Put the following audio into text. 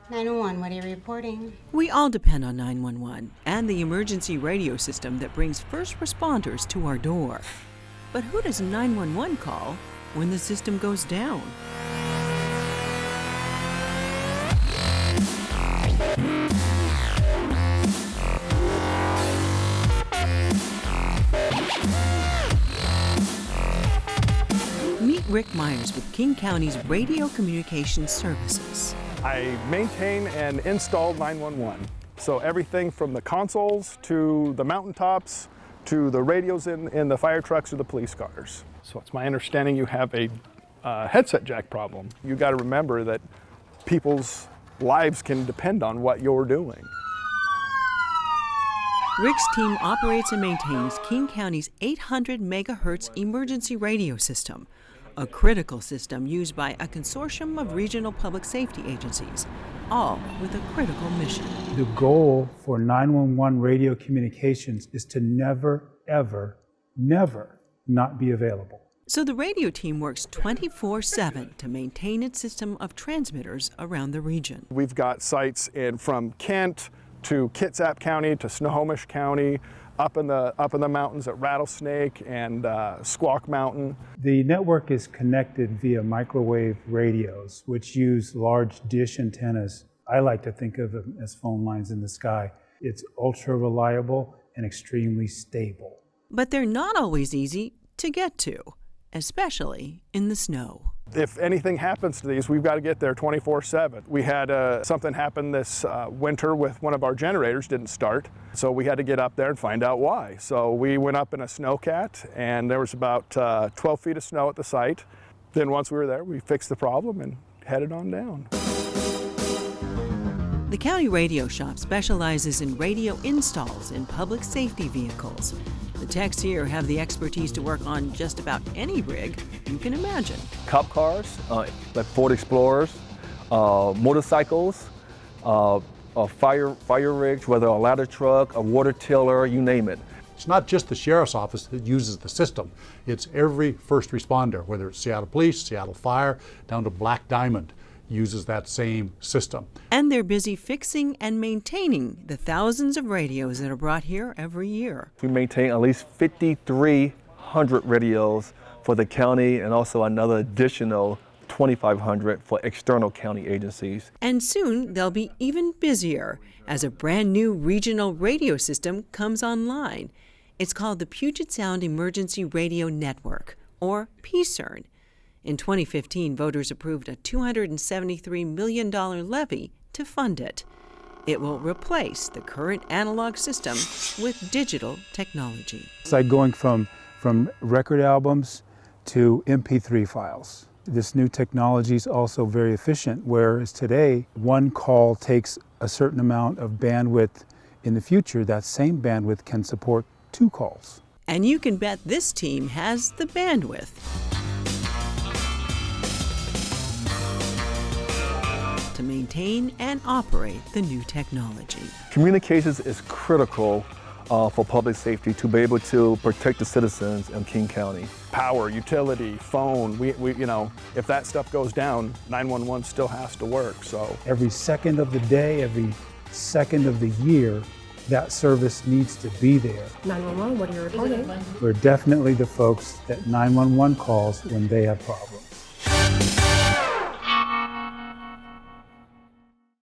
911, what are you reporting? We all depend on 911 and the emergency radio system that brings first responders to our door. But who does 911 call when the system goes down? Meet Ric Myers with King County's Radio Communications Services. I maintain and install 911. So everything from the consoles to the mountaintops to the radios in the fire trucks or the police cars. So it's my understanding you have a headset jack problem. You got to remember that people's lives can depend on what you're doing. Ric's team operates and maintains King County's 800 megahertz emergency radio system, a critical system used by a consortium of regional public safety agencies, all with a critical mission. The goal for 911 radio communications is to never, ever, never not be available. So the radio team works 24/7 to maintain its system of transmitters around the region. We've got sites from Kent to Kitsap County to Snohomish County, up in the mountains at Rattlesnake and Squawk Mountain. The network is connected via microwave radios, which use large dish antennas. I like to think of them as phone lines in the sky. It's ultra reliable and extremely stable. But they're not always easy to get to, especially in the snow. If anything happens to these, we've got to get there 24/7. We had something happen this winter with one of our generators didn't start, so we had to get up there and find out why. So we went up in a snowcat, and there was about 12 feet of snow at the site. Then once we were there, we fixed the problem and headed on down. The county radio shop specializes in radio installs in public safety vehicles. The techs here have the expertise to work on just about any rig you can imagine. Cop cars, like Ford Explorers, motorcycles, fire rigs, whether a ladder truck, a water tiller, you name it. It's not just the sheriff's office that uses the system. It's every first responder, whether it's Seattle Police, Seattle Fire, down to Black Diamond, uses that same system. And they're busy fixing and maintaining the thousands of radios that are brought here every year. We maintain at least 5,300 radios for the county and also another additional 2,500 for external county agencies. And soon they'll be even busier as a brand new regional radio system comes online. It's called the Puget Sound Emergency Radio Network, or PSERN. In 2015, voters approved a $273 million levy to fund it. It will replace the current analog system with digital technology. It's like going from record albums to MP3 files. This new technology is also very efficient, whereas today, one call takes a certain amount of bandwidth. In the future, that same bandwidth can support 2 calls. And you can bet this team has the bandwidth to maintain and operate the new technology. Communications is critical for public safety to be able to protect the citizens in King County. Power, utility, phone, we if that stuff goes down, 911 still has to work. So every second of the day, every second of the year, that service needs to be there. 911, what are you reporting? We're definitely the folks that 911 calls when they have problems.